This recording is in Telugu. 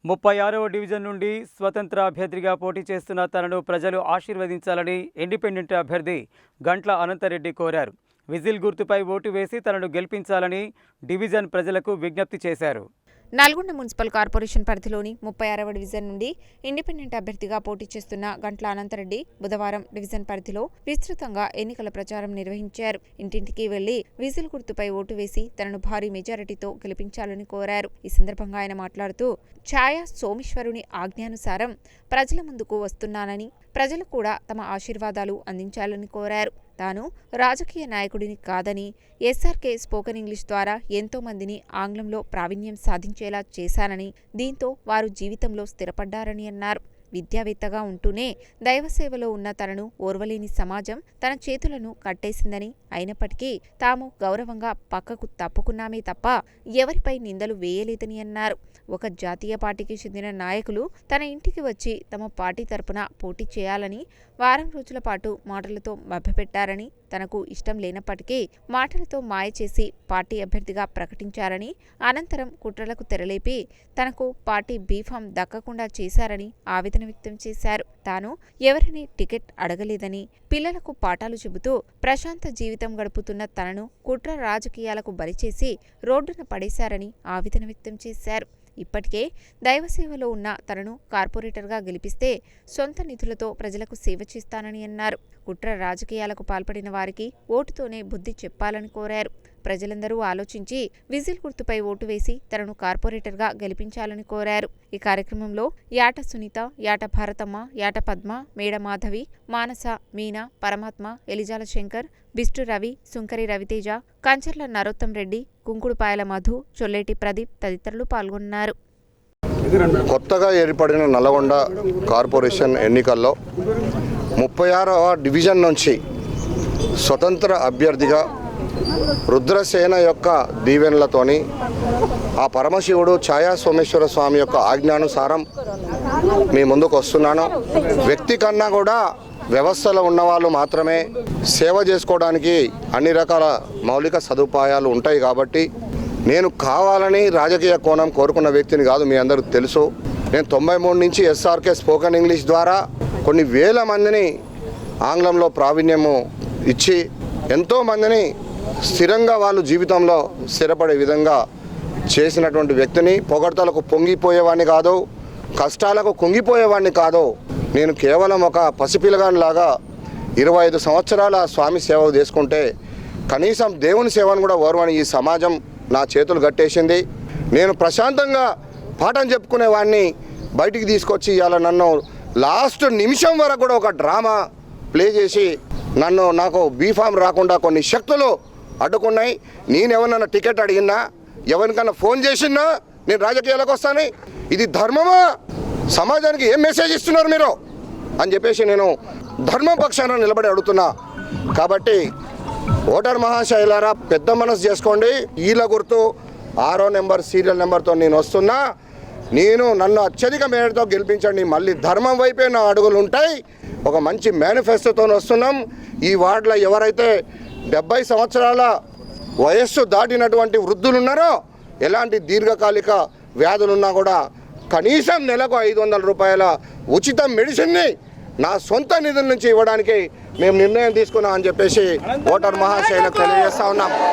36వ డివిజన్ నుండి స్వతంత్ర అభ్యర్థిగా పోటీ చేస్తున్న తనను ప్రజలు ఆశీర్వదించాలని ఇండిపెండెంట్ అభ్యర్థి గంట్ల అనంతరెడ్డి కోరారు. విజిల్ గుర్తుపై ఓటు వేసి తనను గెలిపించాలని డివిజన్ ప్రజలకు విజ్ఞప్తి చేశారు. నల్గొండ మున్సిపల్ కార్పొరేషన్ పరిధిలోని 36వ డివిజన్ నుండి ఇండిపెండెంట్ అభ్యర్థిగా పోటీ చేస్తున్న గంట్ల అనంతరెడ్డి బుధవారం డివిజన్ పరిధిలో విస్తృతంగా ఎన్నికల ప్రచారం నిర్వహించారు. ఇంటింటికి వెళ్లి విజిల్ గుర్తుపై ఓటు వేసి తనను భారీ మెజారిటీతో గెలిపించాలని కోరారు. ఈ సందర్భంగా ఆయన మాట్లాడుతూ ఛాయా సోమేశ్వరుని ఆజ్ఞానుసారం ప్రజల ముందుకు వస్తున్నానని, ప్రజలు కూడా తమ ఆశీర్వాదాలు అందించాలని కోరారు. తాను రాజకీయ నాయకుడిని కాదని, ఎస్ఆర్కే స్పోకెన్ ఇంగ్లీష్ ద్వారా ఎంతో మందిని ఆంగ్లంలో ప్రావీణ్యం సాధించేలా చేశానని, దీంతో వారు జీవితంలో స్థిరపడ్డారని అన్నారు. విద్యావేత్తగా ఉంటూనే దైవసేవలో ఉన్న తనను ఓర్వలేని సమాజం తన చేతులను కట్టేసిందని, అయినప్పటికీ తాము గౌరవంగా పక్కకు తప్పుకున్నామే తప్ప ఎవరిపై నిందలు వేయలేదని అన్నారు. ఒక జాతీయ పార్టీకి చెందిన నాయకులు తన ఇంటికి వచ్చి తమ పార్టీ తరపున పోటీ చేయాలని వారం రోజుల పాటు మాటలతో మభ్యపెట్టారని, తనకు ఇష్టం లేనప్పటికీ మాటలతో మాయ చేసి పార్టీ అభ్యర్థిగా ప్రకటించారని, అనంతరం కుట్రలకు తెరలేపి తనకు పార్టీ బీఫామ్ దక్కకుండా చేశారని ఆవేదన వ్యక్తం చేశారు. తాను ఎవరిని టికెట్ అడగలేదని, పిల్లలకు పాఠాలు చెబుతూ ప్రశాంత జీవితం గడుపుతున్న తనను కుట్ర రాజకీయాలకు బలిచేసి రోడ్డున పడేశారని ఆవేదన వ్యక్తం చేశారు. ఇప్పటికే దైవసేవలో ఉన్న తనను కార్పొరేటర్గా గెలిపిస్తే సొంత నిధులతో ప్రజలకు సేవ చేస్తానని అన్నారు. కుట్ర రాజకీయాలకు పాల్పడిన వారికి ఓటుతోనే బుద్ధి చెప్పాలని కోరారు. ప్రజలందరూ ఆలోచించి విజిల్ గుర్తుపై ఓటు వేసి తనను కార్పొరేటర్గా గెలిపించాలని కోరారు. ఈ కార్యక్రమంలో యాట సునీత, యాట భారతమ్మ, యాట పద్మ, మేడ మాధవి, మానస, మీనా, పరమాత్మ, ఎలిజాల శంకర్, బిస్టు రవి, సుంకరి రవితేజ, కంచర్ల నరోత్తం రెడ్డి, కుంకుడుపాయల మధు, చొల్లేటి ప్రదీప్ తదితరులు పాల్గొన్నారు. కొత్తగా ఏర్పడిన నల్గొండ కార్పొరేషన్ ఎన్నికల్లో 36వ డివిజన్ నుంచి స్వతంత్ర అభ్యర్థిగా రుద్రసేన యొక్క దీవెనలతోని ఆ పరమశివుడు ఛాయా సోమేశ్వర స్వామి యొక్క ఆజ్ఞానుసారం మీ ముందుకు వస్తున్నాను. వ్యక్తి కన్నా కూడా వ్యవస్థలో ఉన్నవాళ్ళు మాత్రమే సేవ చేసుకోవడానికి అన్ని రకాల మౌలిక సదుపాయాలు ఉంటాయి. కాబట్టి నేను కావాలని రాజకీయ కోణం కోరుకున్న వ్యక్తిని కాదు, మీ అందరికీ తెలుసు. నేను 93 నుంచి ఎస్ఆర్కే స్పోకెన్ ఇంగ్లీష్ ద్వారా కొన్ని వేల మందిని ఆంగ్లంలో ప్రావీణ్యము ఇచ్చి ఎంతోమందిని స్థిరంగా వాళ్ళు జీవితంలో స్థిరపడే విధంగా చేసినటువంటి వ్యక్తిని. పొగడ్తలకు పొంగిపోయేవాడిని కాదు, కష్టాలకు కుంగిపోయేవాడిని కాదు. నేను కేవలం ఒక పసిపిల్లగానిలాగా 25 సంవత్సరాల స్వామి సేవ చేసుకుంటే కనీసం దేవుని సేవను కూడా ఓర్వని ఈ సమాజం నా చేతులు కట్టేసింది. నేను ప్రశాంతంగా పాఠం చెప్పుకునేవాడిని బయటికి తీసుకొచ్చి ఇవాళ నన్ను లాస్ట్ నిమిషం వరకు కూడా ఒక డ్రామా ప్లే చేసి నాకు బీఫామ్ రాకుండా కొన్ని శక్తులు అడ్డుకున్నాయి. నేను ఎవరినన్నా టికెట్ అడిగినా, ఎవరికన్నా ఫోన్ చేసినా నేను రాజకీయాలకు వస్తాను, ఇది ధర్మమా, సమాజానికి ఏం మెసేజ్ ఇస్తున్నారు మీరు అని చెప్పేసి నేను ధర్మం పక్షాన నిలబడి అడుగుతున్నా. కాబట్టి ఓటర్ మహాశైలారా పెద్ద మనసు చేసుకోండి. ఈల గుర్తు 6వ నెంబర్ సీరియల్ నెంబర్తో నేను వస్తున్నా. నన్ను అత్యధిక మేరతో గెలిపించండి. మళ్ళీ ధర్మం వైపే నా అడుగులు ఉంటాయి. ఒక మంచి మేనిఫెస్టోతో వస్తున్నాం. ఈ వార్డులో ఎవరైతే 70 సంవత్సరాల వయస్సు దాటినటువంటి వృద్ధులు ఉన్నారో, ఎలాంటి దీర్ఘకాలిక వ్యాధులున్నా కూడా కనీసం నెలకు 500 రూపాయల ఉచిత మెడిసిన్ని నా సొంత నిధుల నుంచి ఇవ్వడానికి మేము నిర్ణయం తీసుకున్నాం అని చెప్పేసి ఓటర్ మహాశైలకు తెలియజేస్తా ఉన్నాం.